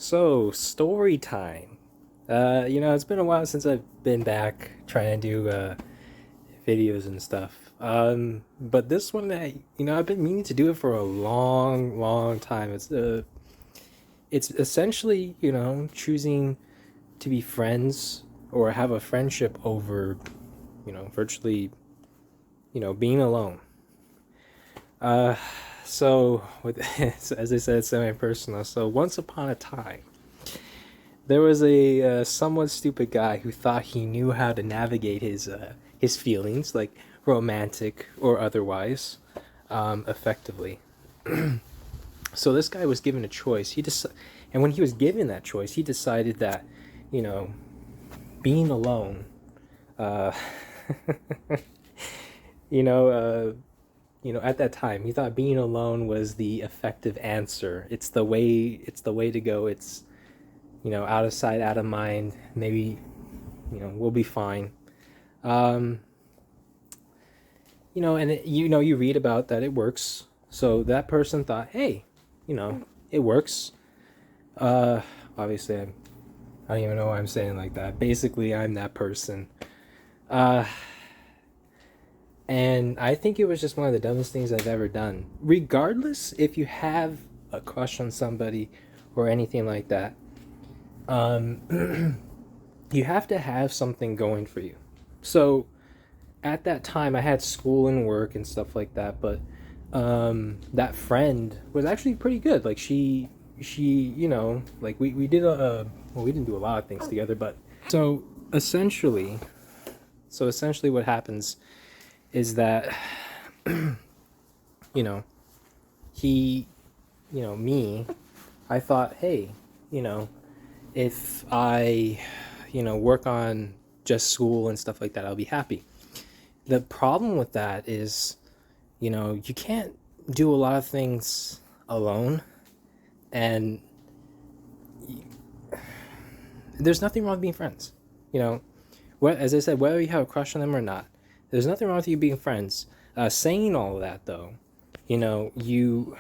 So, story time. It's been a while since I've been back trying to do videos and stuff. But this one, I've been meaning to do it for a long, long time. It's essentially, choosing to be friends or have a friendship over, virtually, being alone. Uh, so, with as I said, it's semi-personal. So, once upon a time, there was a somewhat stupid guy who thought he knew how to navigate his feelings, like romantic or otherwise, effectively. So this guy was given a choice. And when he was given that choice, he decided that, you know, being alone, uh, you know, uh, at that time, he thought being alone was the effective answer. It's the way. It's the way to go. It's out of sight, out of mind. Maybe we'll be fine. Um, you read about that it works. So that person thought, hey, it works. Uh, obviously, I don't even know why I'm saying like that. Basically, I'm that person. Uh, and I think it was just one of the dumbest things I've ever done. Regardless if you have a crush on somebody or anything like that, um, you have to have something going for you. So at that time, I had school and work and stuff like that, but that friend was actually pretty good. Like she, like we did well, we didn't do a lot of things together, but so essentially, what happens is that you know he, me, I thought, hey, you know, if I, work on just school and stuff like that, I'll be happy. The problem with that is, you can't do a lot of things alone, and there's nothing wrong with being friends. As I said, whether you have a crush on them or not, there's nothing wrong with you being friends. Saying all of that, though, you know, you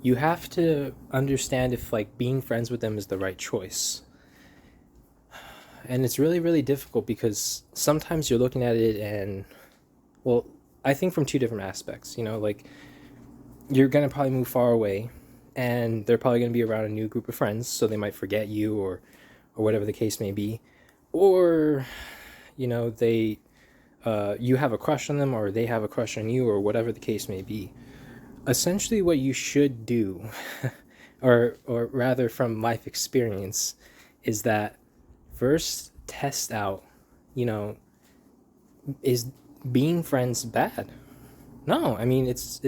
you have to understand if like being friends with them is the right choice. And it's really, really difficult because sometimes you're looking at it and, well, I think from two different aspects. Like you're gonna probably move far away, and they're probably gonna be around a new group of friends, so they might forget you, or whatever the case may be, or they you have a crush on them, or they have a crush on you, or whatever the case may be. Essentially, what you should do, or rather, from life experience, is that first test out, you know, is being friends bad? No, I mean it's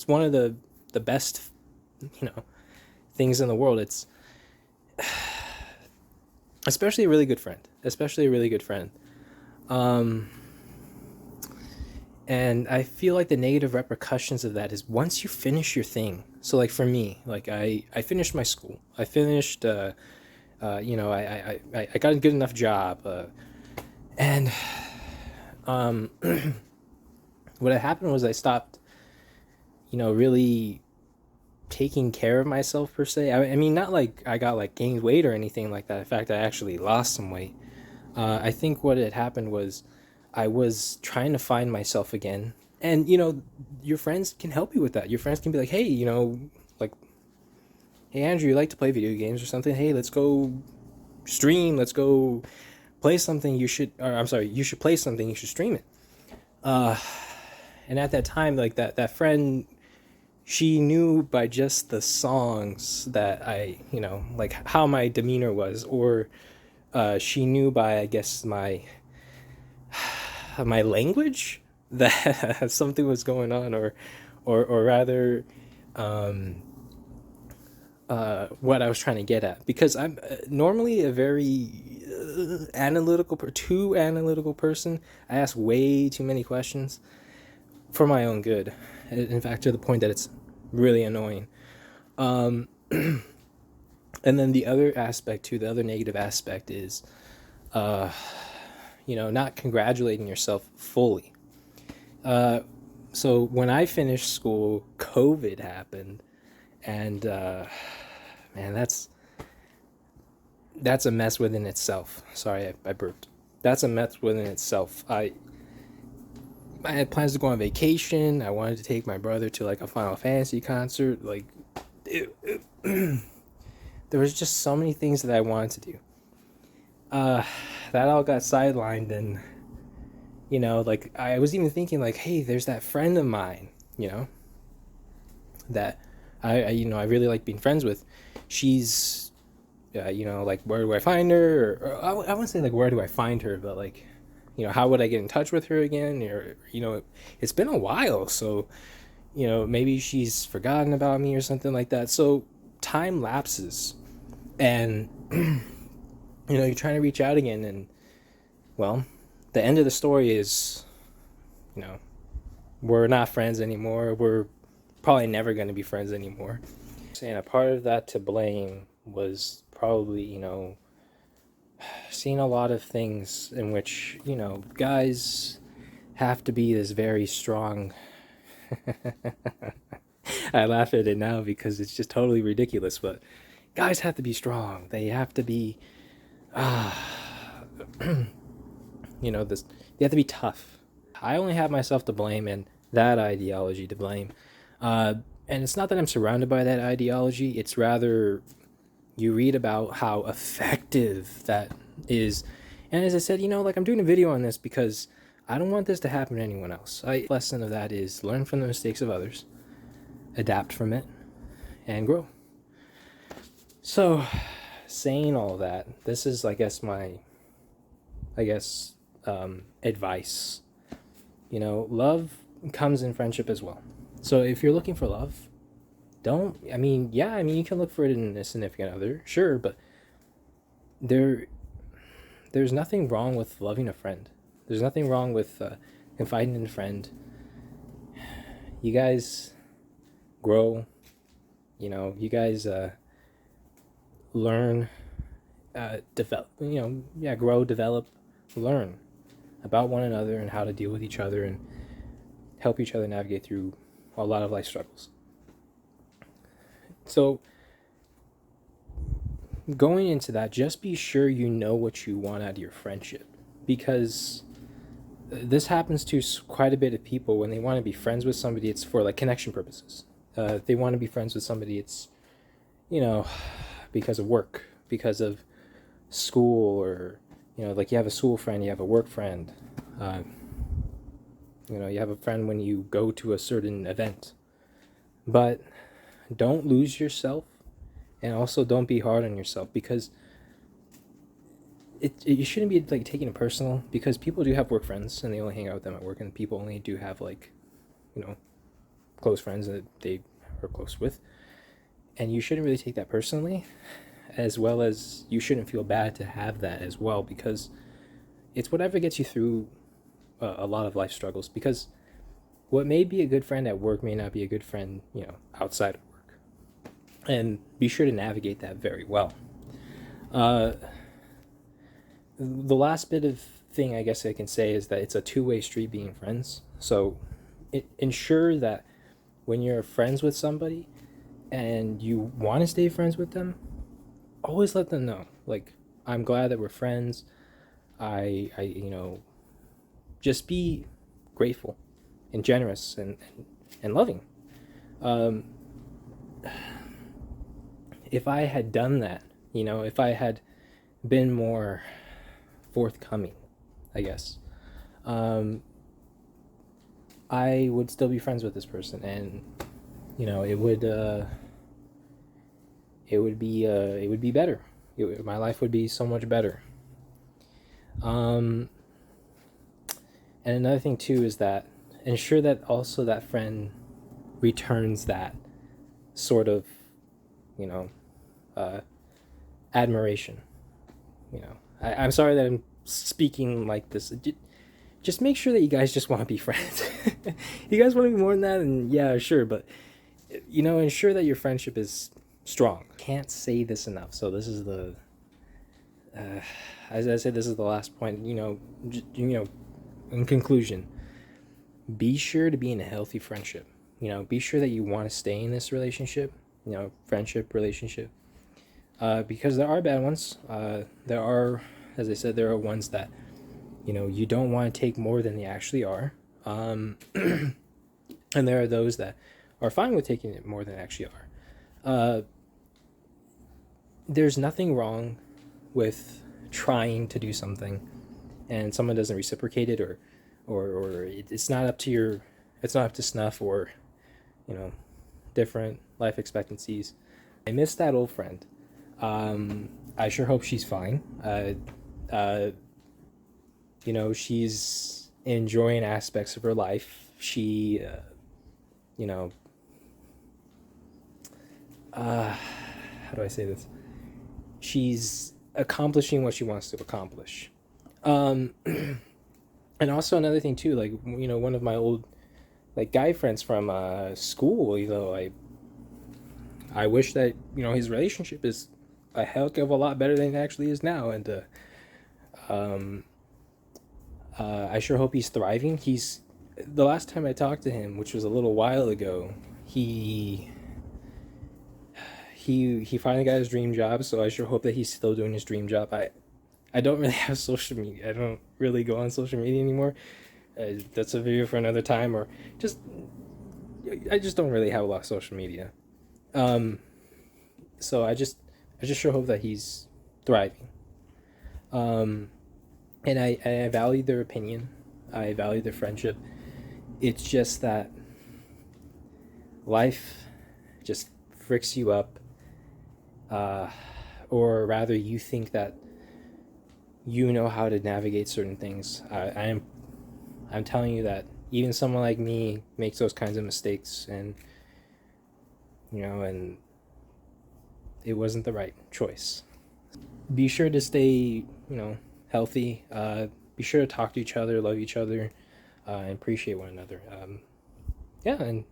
one of the best, you know, things in the world. It's especially a really good friend, especially a really good friend. Um, and I feel like the negative repercussions of that is once you finish your thing. So like for me, like I finished my school. I finished. I got a good enough job. And what had happened was I stopped, really taking care of myself per se. I mean, not like I got like gained weight or anything like that. In fact, I actually lost some weight. I think what had happened was I was trying to find myself again. And, your friends can help you with that. Your friends can be like, hey, like, hey, Andrew, you like to play video games or something? Hey, let's go stream. Let's go play something. You should play something. You should stream it. Uh, and at that time, like that friend, she knew by just the songs that like how my demeanor was, or she knew by, I guess, my language that something was going on, or rather, um, what I was trying to get at. Because I'm normally a very too analytical person. I ask way too many questions for my own good. In fact, to the point that it's really annoying. Um, and then the other negative aspect is, uh, not congratulating yourself fully. Uh, so when I finished school, COVID happened, And man, that's a mess within itself. Sorry, I burped. That's a mess within itself. I had plans to go on vacation. I wanted to take my brother to like a Final Fantasy concert. Like, there was just so many things that I wanted to do. That all got sidelined, and like I was even thinking like, hey, there's that friend of mine, that I really like being friends with. She's, like, where do I find her? Or I wouldn't say like where do I find her, but like, how would I get in touch with her again? Or it's been a while, so maybe she's forgotten about me or something like that. So time lapses, and you're trying to reach out again, and well, the end of the story is, we're not friends anymore. We're probably never going to be friends anymore. And a part of that to blame was probably, seeing a lot of things in which, guys have to be this very strong. I laugh at it now because it's just totally ridiculous, but guys have to be strong. They have to be, this, they have to be tough. I only have myself to blame and that ideology to blame. And it's not that I'm surrounded by that ideology. It's rather you read about how effective that is. And as I said, like, I'm doing a video on this because I don't want this to happen to anyone else. Lesson of that is learn from the mistakes of others, adapt from it, and grow. So, saying all that, this is, I guess, my advice. Love comes in friendship as well. So if you're looking for love, you can look for it in a significant other, sure, but there's nothing wrong with loving a friend. There's nothing wrong with confiding in a friend. You guys grow, you guys learn, develop, grow, develop, learn about one another and how to deal with each other and help each other navigate through a lot of life struggles. So going into that, just be sure you know what you want out of your friendship, because this happens to quite a bit of people. When they want to be friends with somebody, it's for like connection purposes. If they want to be friends with somebody, it's because of work, because of school, or like you have a school friend, you have a work friend. You have a friend when you go to a certain event. But don't lose yourself, and also don't be hard on yourself, because you shouldn't be like taking it personal, because people do have work friends and they only hang out with them at work, and people only do have like close friends that they are close with, and you shouldn't really take that personally, as well as you shouldn't feel bad to have that as well, because it's whatever gets you through a lot of life struggles. Because what may be a good friend at work may not be a good friend outside of work, and be sure to navigate that very well. The last bit of thing I guess I can say is that it's a two-way street being friends. So ensure that when you're friends with somebody and you want to stay friends with them, always let them know, like, I'm glad that we're friends. I just be grateful and generous and loving. If I had done that, if I had been more forthcoming, I guess, I would still be friends with this person, and it would be better. My life would be so much better. And another thing too is that ensure that also that friend returns that sort of admiration. I'm sorry that I'm speaking like this. Just make sure that you guys just want to be friends. You guys want to be more than that, and yeah, sure, but ensure that your friendship is strong. Can't say this enough. So this is the as I said, this is the last point. In conclusion, be sure to be in a healthy friendship. Be sure that you want to stay in this relationship, friendship, relationship. Because there are bad ones. There are, as I said, there are ones that you don't want to take more than they actually are. And there are those that are fine with taking it more than they actually are. There's nothing wrong with trying to do something and someone doesn't reciprocate it, or it's not up to it's not up to snuff, or different life expectancies. I miss that old friend. I sure hope she's fine. She's enjoying aspects of her life. She how do I say this? She's accomplishing what she wants to accomplish. And also another thing too, like one of my old guy friends from school. I wish that his relationship is a heck of a lot better than it actually is now, and I sure hope he's thriving. The last time I talked to him, which was a little while ago, he finally got his dream job, so I sure hope that he's still doing his dream job. I don't really have social media. I don't really go on social media anymore. That's a video for another time, or I just don't really have a lot of social media. So I just sure hope that he's thriving. And I value their opinion. I value their friendship. It's just that life just fricks you up, or rather, you think that you know how to navigate certain things. I'm telling you that even someone like me makes those kinds of mistakes, and and it wasn't the right choice. Be sure to stay, healthy. Be sure to talk to each other, love each other, and appreciate one another. Yeah, and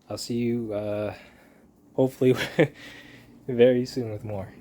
I'll see you hopefully very soon with more.